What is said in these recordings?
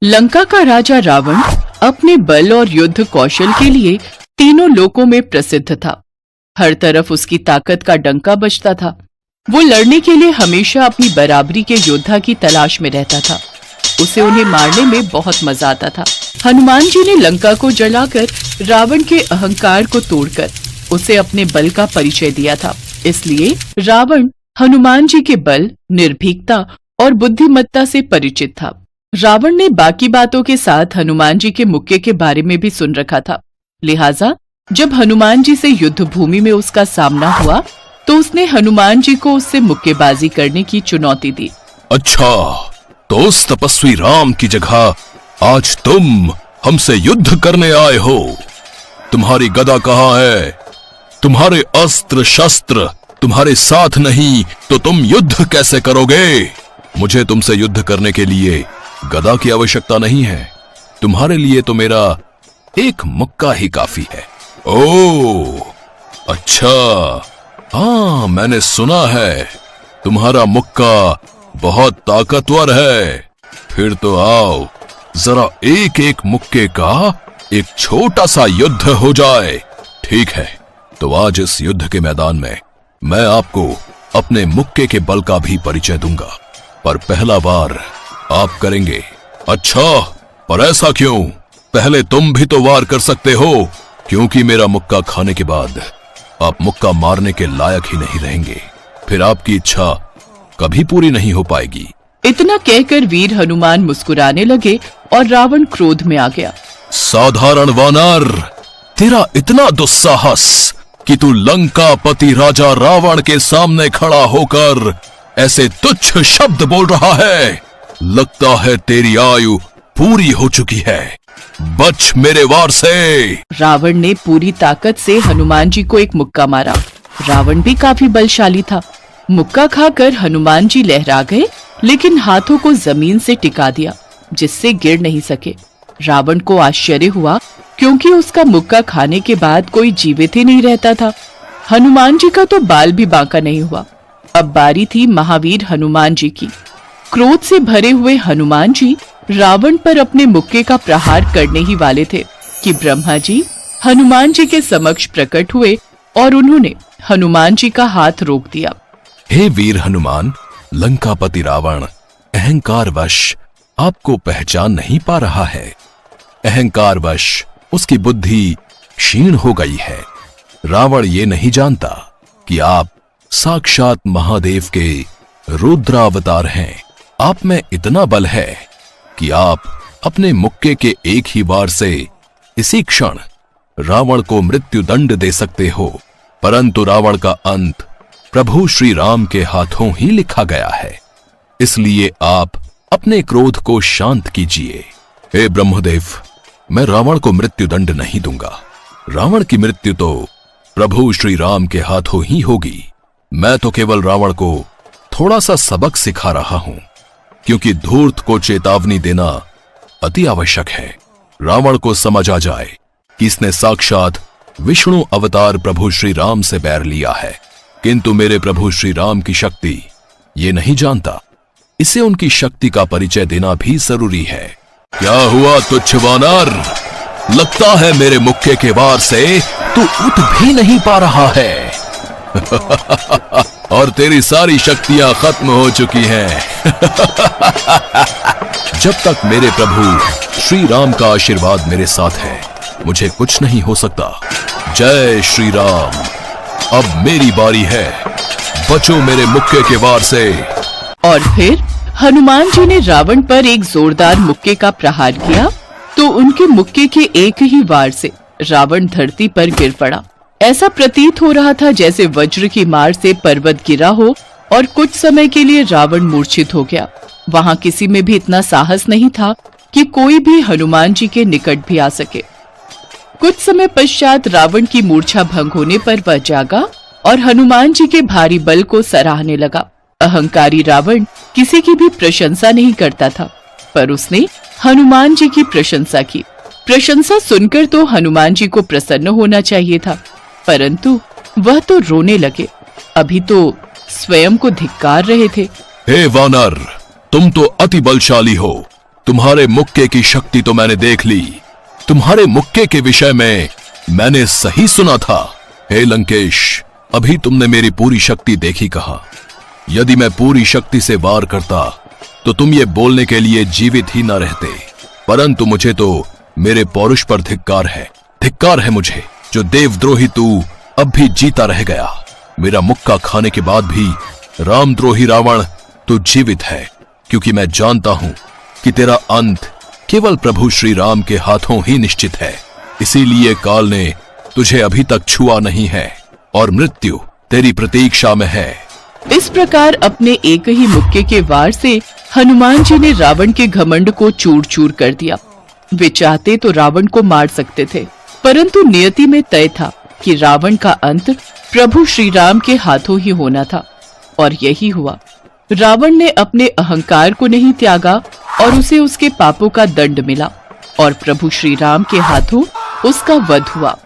लंका का राजा रावण अपने बल और युद्ध कौशल के लिए तीनों लोकों में प्रसिद्ध था। हर तरफ उसकी ताकत का डंका बजता था। वो लड़ने के लिए हमेशा अपनी बराबरी के योद्धा की तलाश में रहता था। उसे उन्हें मारने में बहुत मजा आता था। हनुमान जी ने लंका को जलाकर रावण के अहंकार को तोड़कर उसे अपने बल का परिचय दिया था। इसलिए रावण हनुमान जी के बल, निर्भीकता और बुद्धिमत्ता से परिचित था। रावण ने बाकी बातों के साथ हनुमान जी के मुक्के के बारे में भी सुन रखा था। लिहाजा जब हनुमान जी से युद्ध भूमि में उसका सामना हुआ तो उसने हनुमान जी को उससे मुक्केबाजी करने की चुनौती दी। अच्छा, तो उस तपस्वी राम की जगह आज तुम हमसे युद्ध करने आए हो। तुम्हारी गदा कहाँ है? तुम्हारे अस्त्र शस्त्र तुम्हारे साथ नहीं तो तुम युद्ध कैसे करोगे? मुझे तुमसे युद्ध करने के लिए गदा की आवश्यकता नहीं है। तुम्हारे लिए तो मेरा एक मुक्का ही काफी है। ओह, अच्छा, हाँ, मैंने सुना है तुम्हारा मुक्का बहुत ताकतवर है। फिर तो आओ, जरा एक एक मुक्के का एक छोटा सा युद्ध हो जाए। ठीक है, तो आज इस युद्ध के मैदान में मैं आपको अपने मुक्के के बल का भी परिचय दूंगा, पर पहला वार आप करेंगे। अच्छा, पर ऐसा क्यों? पहले तुम भी तो वार कर सकते हो, क्योंकि मेरा मुक्का खाने के बाद आप मुक्का मारने के लायक ही नहीं रहेंगे। फिर आपकी इच्छा कभी पूरी नहीं हो पाएगी। इतना कहकर वीर हनुमान मुस्कुराने लगे और रावण क्रोध में आ गया। साधारण वानर, तेरा इतना दुस्साहस कि तू लंकापति राजा रावण के सामने खड़ा होकर ऐसे तुच्छ शब्द बोल रहा है। लगता है तेरी आयु पूरी हो चुकी है। बच मेरे वार से। रावण ने पूरी ताकत से हनुमान जी को एक मुक्का मारा। रावण भी काफी बलशाली था। मुक्का खाकर हनुमान जी लहरा गए, लेकिन हाथों को जमीन से टिका दिया, जिससे गिर नहीं सके। रावण को आश्चर्य हुआ, क्योंकि उसका मुक्का खाने के बाद कोई जीवित ही नहीं रहता था। हनुमान जी का तो बाल भी बांका नहीं हुआ। अब बारी थी महावीर हनुमान जी की। क्रोध से भरे हुए हनुमान जी रावण पर अपने मुक्के का प्रहार करने ही वाले थे कि ब्रह्मा जी हनुमान जी के समक्ष प्रकट हुए और उन्होंने हनुमान जी का हाथ रोक दिया। हे वीर हनुमान, लंकापति रावण अहंकारवश आपको पहचान नहीं पा रहा है। अहंकारवश उसकी बुद्धि क्षीण हो गई है। रावण ये नहीं जानता कि आप साक्षात महादेव के रुद्रावतार हैं। आप में इतना बल है कि आप अपने मुक्के के एक ही वार से इसी क्षण रावण को मृत्यु दंड दे सकते हो। परंतु रावण का अंत प्रभु श्री राम के हाथों ही लिखा गया है। इसलिए आप अपने क्रोध को शांत कीजिए। हे ब्रह्मदेव, मैं रावण को मृत्यु दंड नहीं दूंगा। रावण की मृत्यु तो प्रभु श्री राम के हाथों ही होगी। मैं तो केवल रावण को थोड़ा सा सबक सिखा रहा हूं, क्योंकि धूर्त को चेतावनी देना अति आवश्यक है। रावण को समझ आ जाए कि इसने साक्षात विष्णु अवतार प्रभु श्री राम से बैर लिया है, किंतु मेरे प्रभु श्री राम की शक्ति ये नहीं जानता। इसे उनकी शक्ति का परिचय देना भी जरूरी है। क्या हुआ तुच्छ वानर? लगता है मेरे मुक्के के वार से तू उठ भी नहीं पा रहा है। और तेरी सारी शक्तियां खत्म हो चुकी हैं। जब तक मेरे प्रभु श्री राम का आशीर्वाद मेरे साथ है, मुझे कुछ नहीं हो सकता। जय श्री राम। अब मेरी बारी है, बचो मेरे मुक्के के वार से। और फिर हनुमान जी ने रावण पर एक जोरदार मुक्के का प्रहार किया, तो उनके मुक्के के एक ही वार से रावण धरती पर गिर पड़ा। ऐसा प्रतीत हो रहा था जैसे वज्र की मार से पर्वत गिरा हो, और कुछ समय के लिए रावण मूर्छित हो गया। वहां किसी में भी इतना साहस नहीं था कि कोई भी हनुमान जी के निकट भी आ सके। कुछ समय पश्चात रावण की मूर्छा भंग होने पर वह जागा और हनुमान जी के भारी बल को सराहने लगा। अहंकारी रावण किसी की भी प्रशंसा नहीं करता था, पर उसने हनुमान जी की प्रशंसा की। प्रशंसा सुनकर तो हनुमान जी को प्रसन्न होना चाहिए था, परंतु वह तो रोने लगे। अभी तो स्वयं को धिक्कार रहे थे। हे वानर, तुम तो अति बलशाली हो। तुम्हारे मुक्के की शक्ति तो मैंने देख ली। तुम्हारे मुक्के के विषय में मैंने सही सुना था। हे लंकेश, अभी तुमने मेरी पूरी शक्ति देखी कहा। यदि मैं पूरी शक्ति से वार करता तो तुम ये बोलने के लिए जीवित ही न रहते। परंतु मुझे तो मेरे पौरुष पर धिक्कार है मुझे, जो देवद्रोही तू अब भी जीता रह गया। मेरा मुक्का खाने के बाद भी रामद्रोही रावण तो जीवित है, क्योंकि मैं जानता हूं कि तेरा अंत केवल प्रभु श्री राम के हाथों ही निश्चित है। इसीलिए काल ने तुझे अभी तक छुआ नहीं है और मृत्यु तेरी प्रतीक्षा में है। इस प्रकार अपने एक ही मुक्के के वार से हनुमान जी ने रावण के घमंड को चूर चूर कर दिया। वे चाहते तो रावण को मार सकते थे, परंतु नियति में तय था कि रावण का अंत प्रभु श्री राम के हाथों ही होना था, और यही हुआ। रावण ने अपने अहंकार को नहीं त्यागा और उसे उसके पापों का दंड मिला, और प्रभु श्री राम के हाथों उसका वध हुआ।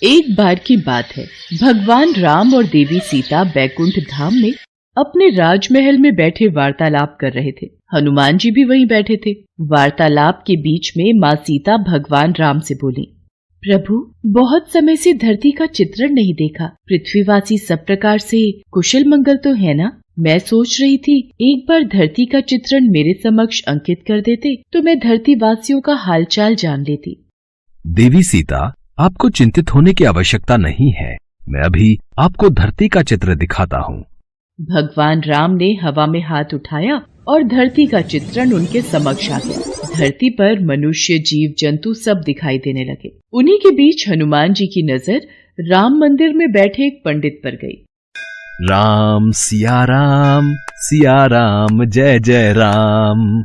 एक बार की बात है, भगवान राम और देवी सीता बैकुंठ धाम में अपने राजमहल में बैठे वार्तालाप कर रहे थे। हनुमान जी भी वहीं बैठे थे। वार्तालाप के बीच में माँ सीता भगवान राम से बोली, प्रभु, बहुत समय से धरती का चित्रण नहीं देखा। पृथ्वीवासी सब प्रकार से कुशल मंगल तो है ना? मैं सोच रही थी एक बार धरती का चित्रण मेरे समक्ष अंकित कर देते तो मैं धरती वासियों का हालचाल जान लेती। देवी सीता, आपको चिंतित होने की आवश्यकता नहीं है। मैं अभी आपको धरती का चित्र दिखाता हूँ। भगवान राम ने हवा में हाथ उठाया और धरती का चित्रण उनके समक्ष आ गया। धरती पर मनुष्य, जीव जंतु सब दिखाई देने लगे। उन्हीं के बीच हनुमान जी की नजर राम मंदिर में बैठे एक पंडित पर गई। राम सिया राम, सिया राम जय जय राम।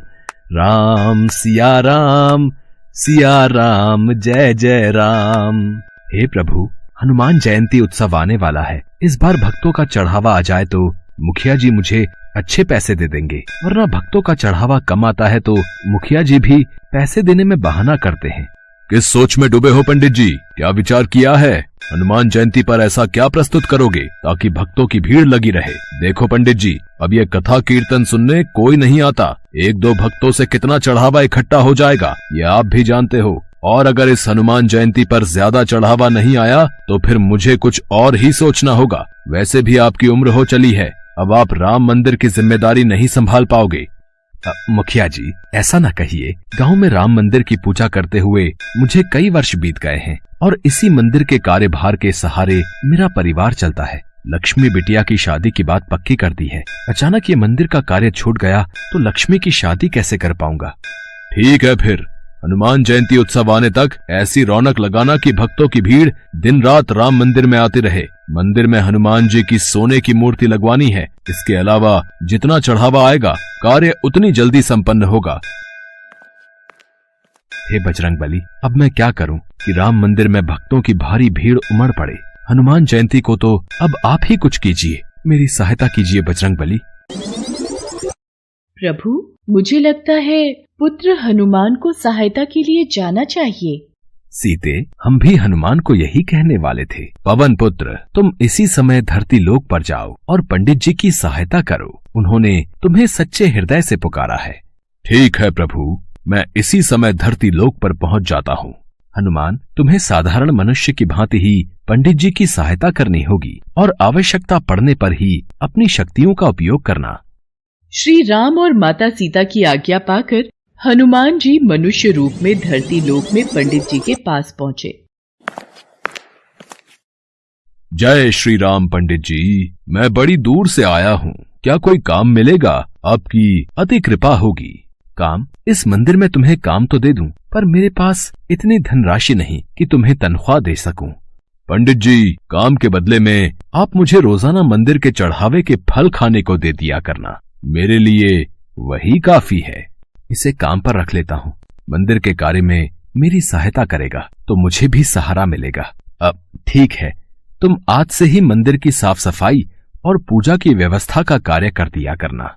राम सिया राम, सिया राम जय जय राम। हे प्रभु, हनुमान जयंती उत्सव आने वाला है। इस बार भक्तों का चढ़ावा आ जाए तो मुखिया जी मुझे अच्छे पैसे दे देंगे, वरना भक्तों का चढ़ावा कम आता है तो मुखिया जी भी पैसे देने में बहाना करते हैं। किस सोच में डूबे हो पंडित जी? क्या विचार किया है? हनुमान जयंती पर ऐसा क्या प्रस्तुत करोगे ताकि भक्तों की भीड़ लगी रहे? देखो पंडित जी, अब ये कथा कीर्तन सुनने कोई नहीं आता। एक दो भक्तों से कितना चढ़ावा इकट्ठा हो जाएगा ये आप भी जानते हो। और अगर इस हनुमान जयंती पर ज्यादा चढ़ावा नहीं आया तो फिर मुझे कुछ और ही सोचना होगा। वैसे भी आपकी उम्र हो चली है, अब आप राम मंदिर की जिम्मेदारी नहीं संभाल पाओगे। मुखिया जी, ऐसा न कहिए। गांव में राम मंदिर की पूजा करते हुए मुझे कई वर्ष बीत गए हैं और इसी मंदिर के कार्यभार के सहारे मेरा परिवार चलता है। लक्ष्मी बिटिया की शादी की बात पक्की कर दी है। अचानक ये मंदिर का कार्य छूट गया तो लक्ष्मी की शादी कैसे कर पाऊंगा? ठीक है, फिर हनुमान जयंती उत्सव आने तक ऐसी रौनक लगाना कि भक्तों की भीड़ दिन रात राम मंदिर में आती रहे। मंदिर में हनुमान जी की सोने की मूर्ति लगवानी है। इसके अलावा जितना चढ़ावा आएगा कार्य उतनी जल्दी संपन्न होगा। हे बजरंगबली, अब मैं क्या करूं कि राम मंदिर में भक्तों की भारी भीड़ उमड़ पड़े। हनुमान जयंती को तो अब आप ही कुछ कीजिए, मेरी सहायता कीजिए बजरंगबली। प्रभु, मुझे लगता है पुत्र हनुमान को सहायता के लिए जाना चाहिए। सीते, हम भी हनुमान को यही कहने वाले थे। पवन पुत्र, तुम इसी समय धरती लोक पर जाओ और पंडित जी की सहायता करो। उन्होंने तुम्हें सच्चे हृदय से पुकारा है। ठीक है प्रभु, मैं इसी समय धरती लोक पर पहुंच जाता हूँ। हनुमान, तुम्हें साधारण मनुष्य की भांति ही पंडित जी की सहायता करनी होगी और आवश्यकता पड़ने पर ही अपनी शक्तियों का उपयोग करना। श्री राम और माता सीता की आज्ञा पाकर हनुमान जी मनुष्य रूप में धरती लोक में पंडित जी के पास पहुँचे। जय श्री राम पंडित जी, मैं बड़ी दूर से आया हूँ। क्या कोई काम मिलेगा? आपकी अति कृपा होगी। काम? इस मंदिर में तुम्हें काम तो दे दूं, पर मेरे पास इतनी धनराशि नहीं कि तुम्हें तनख्वाह दे सकूं। पंडित जी, काम के बदले में आप मुझे रोजाना मंदिर के चढ़ावे के फल खाने को दे दिया करना। मेरे लिए वही काफी है। इसे काम पर रख लेता हूँ। मंदिर के कार्य में मेरी सहायता करेगा तो मुझे भी सहारा मिलेगा। अब ठीक है, तुम आज से ही मंदिर की साफ सफाई और पूजा की व्यवस्था का कार्य कर दिया करना।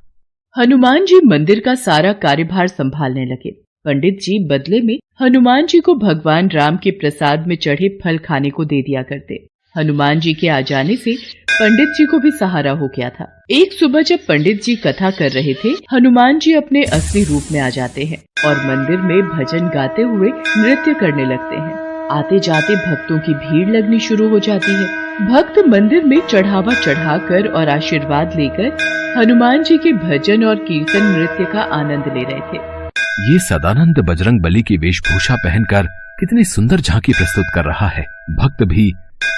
हनुमान जी मंदिर का सारा कार्यभार संभालने लगे। पंडित जी बदले में हनुमान जी को भगवान राम के प्रसाद में चढ़े फल खाने को दे दिया करते। हनुमान जी के आ जाने से पंडित जी को भी सहारा हो गया था। एक सुबह जब पंडित जी कथा कर रहे थे, हनुमान जी अपने असली रूप में आ जाते हैं और मंदिर में भजन गाते हुए नृत्य करने लगते हैं। आते जाते भक्तों की भीड़ लगनी शुरू हो जाती है। भक्त मंदिर में चढ़ावा चढ़ाकर और आशीर्वाद लेकर हनुमान जी के भजन और कीर्तन नृत्य का आनंद ले रहे थे। ये सदानंद बजरंग बली की वेशभूषा पहनकर कितनी सुंदर झांकी प्रस्तुत कर रहा है। भक्त भी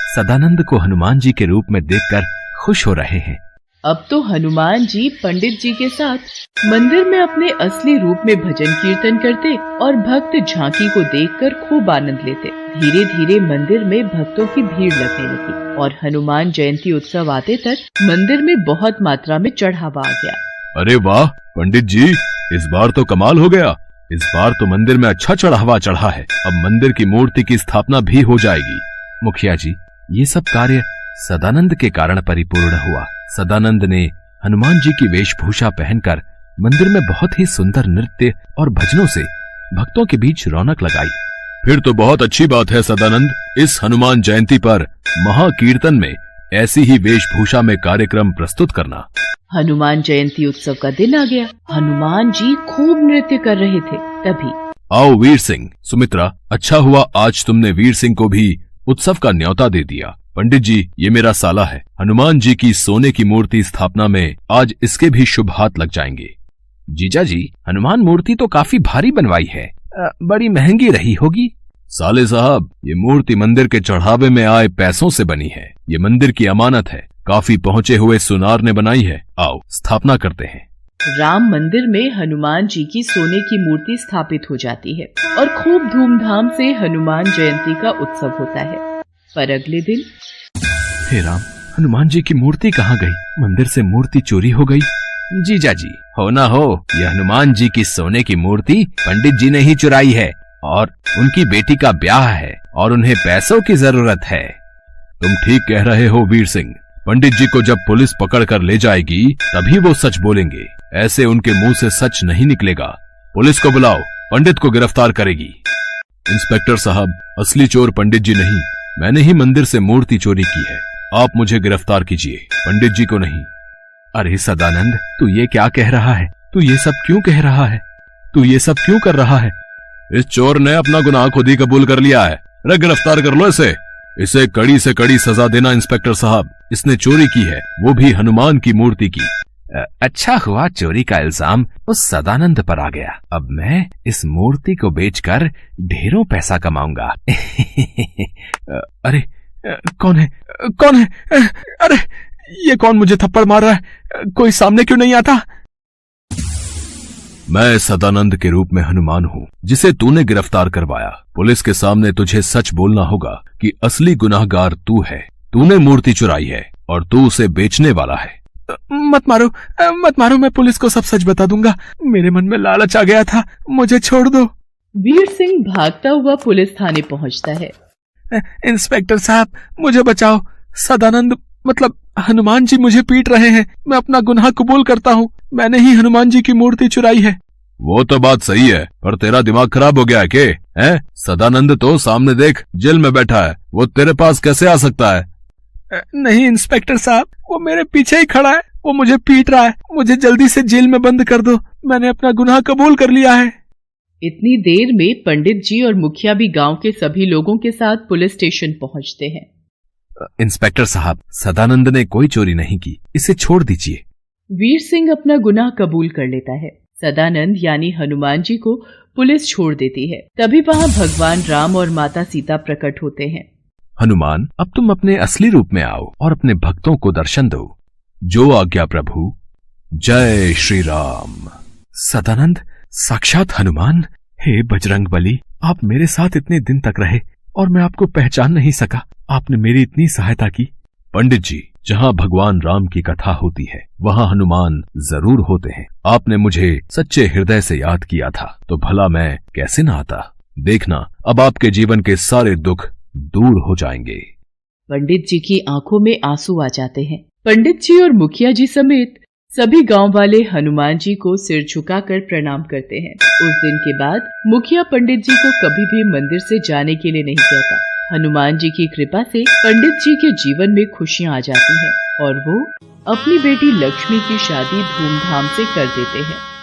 सदानंद को हनुमान जी के रूप में देखकर खुश हो रहे हैं। अब तो हनुमान जी पंडित जी के साथ मंदिर में अपने असली रूप में भजन कीर्तन करते और भक्त झांकी को देखकर खूब आनंद लेते। धीरे धीरे मंदिर में भक्तों की भीड़ लगने लगी और हनुमान जयंती उत्सव आते तक मंदिर में बहुत मात्रा में चढ़ावा आ गया। अरे वाह पंडित जी, इस बार तो कमाल हो गया। इस बार तो मंदिर में अच्छा चढ़ावा चढ़ा है। अब मंदिर की मूर्ति की स्थापना भी हो जाएगी। मुखिया जी, ये सब कार्य सदानंद के कारण परिपूर्ण हुआ। सदानंद ने हनुमान जी की वेशभूषा पहनकर मंदिर में बहुत ही सुंदर नृत्य और भजनों से भक्तों के बीच रौनक लगाई। फिर तो बहुत अच्छी बात है सदानंद, इस हनुमान जयंती पर महाकीर्तन में ऐसी ही वेशभूषा में कार्यक्रम प्रस्तुत करना। हनुमान जयंती उत्सव का दिन आ गया। हनुमान जी खूब नृत्य कर रहे थे। तभी आओ वीर सिंह, सुमित्रा, अच्छा हुआ आज तुमने वीर सिंह को भी उत्सव का न्योता दे दिया। पंडित जी, ये मेरा साला है। हनुमान जी की सोने की मूर्ति स्थापना में आज इसके भी शुभ हाथ लग जाएंगे। जीजा जी, हनुमान मूर्ति तो काफी भारी बनवाई है, बड़ी महंगी रही होगी। साले साहब, ये मूर्ति मंदिर के चढ़ावे में आए पैसों से बनी है। ये मंदिर की अमानत है, काफी पहुंचे हुए सुनार ने बनाई है। आओ स्थापना करते हैं। राम मंदिर में हनुमान जी की सोने की मूर्ति स्थापित हो जाती है और खूब धूमधाम से हनुमान जयंती का उत्सव होता है। पर अगले दिन, हे राम, हनुमान जी की मूर्ति कहाँ गई? मंदिर से मूर्ति चोरी हो गई। जीजा जी, हो ना हो, यह हनुमान जी की सोने की मूर्ति पंडित जी ने ही चुराई है और उनकी बेटी का ब्याह है और उन्हें पैसों की जरूरत है। तुम ठीक कह रहे हो वीर सिंह। पंडित जी को जब पुलिस पकड़ कर ले जाएगी तभी वो सच बोलेंगे। ऐसे उनके मुंह से सच नहीं निकलेगा। पुलिस को बुलाओ, पंडित को गिरफ्तार करेगी। इंस्पेक्टर साहब, असली चोर पंडित जी नहीं, मैंने ही मंदिर से मूर्ति चोरी की है। आप मुझे गिरफ्तार कीजिए, पंडित जी को नहीं। अरे सदानंद, तू ये क्या कह रहा है? तू ये सब क्यों कह रहा है? तू ये सब क्यों कर रहा है? इस चोर ने अपना गुनाह खुद ही कबूल कर लिया है। अरे गिरफ्तार कर लो इसे। इसे कड़ी से कड़ी सजा देना इंस्पेक्टर साहब। इसने चोरी की है, वो भी हनुमान की मूर्ति की। अच्छा हुआ चोरी का इल्जाम उस सदानंद पर आ गया। अब मैं इस मूर्ति को बेचकर ढेरों पैसा कमाऊंगा। अरे कौन है? कौन है? अरे ये कौन मुझे थप्पड़ मार रहा है? कोई सामने क्यों नहीं आता? मैं सदानंद के रूप में हनुमान हूँ जिसे तूने गिरफ्तार करवाया। पुलिस के सामने तुझे सच बोलना होगा कि असली गुनाहगार तू है। तूने मूर्ति चुराई है और तू उसे बेचने वाला है। मत मारो, मत मारो, मैं पुलिस को सब सच बता दूंगा। मेरे मन में लालच आ गया था, मुझे छोड़ दो। वीर सिंह भागता हुआ पुलिस थाने पहुंचता है। इंस्पेक्टर साहब, मुझे बचाओ। सदानंद मतलब हनुमान जी मुझे पीट रहे हैं। मैं अपना गुनाह कबूल करता हूँ। मैंने ही हनुमान जी की मूर्ति चुराई है। वो तो बात सही है, पर तेरा दिमाग खराब हो गया है के? हैं? सदानंद तो सामने देख, जेल में बैठा है। वो तेरे पास कैसे आ सकता है? नहीं इंस्पेक्टर साहब, वो मेरे पीछे ही खड़ा है। वो मुझे पीट रहा है। मुझे जल्दी से जेल में बंद कर दो। मैंने अपना गुनाह कबूल कर लिया है। इतनी देर में पंडित जी और मुखिया भी गांव के सभी लोगों के साथ पुलिस स्टेशन पहुंचते हैं। इंस्पेक्टर साहब, सदानंद ने कोई चोरी नहीं की, इसे छोड़ दीजिए। वीर सिंह अपना गुनाह कबूल कर लेता है। सदानंद यानी हनुमान जी को पुलिस छोड़ देती है। तभी वहाँ भगवान राम और माता सीता प्रकट होते हैं। हनुमान, अब तुम अपने असली रूप में आओ और अपने भक्तों को दर्शन दो। जो आज्ञा प्रभु। जय श्री राम। सदानंद, साक्षात हनुमान। हे बजरंग बली, आप मेरे साथ इतने दिन तक रहे और मैं आपको पहचान नहीं सका। आपने मेरी इतनी सहायता की। पंडित जी, जहाँ भगवान राम की कथा होती है वहाँ हनुमान जरूर होते हैं। आपने मुझे सच्चे हृदय से याद किया था तो भला मैं कैसे न आता। देखना, अब आपके जीवन के सारे दुख दूर हो जाएंगे। पंडित जी की आंखों में आंसू आ जाते हैं। पंडित जी और मुखिया जी समेत सभी गांव वाले हनुमान जी को सिर झुकाकर प्रणाम करते हैं। उस दिन के बाद मुखिया पंडित जी को कभी भी मंदिर से जाने के लिए नहीं कहता हनुमान जी की कृपा से पंडित जी के जीवन में खुशियां आ जाती हैं और वो अपनी बेटी लक्ष्मी की शादी धूमधाम से कर देते हैं।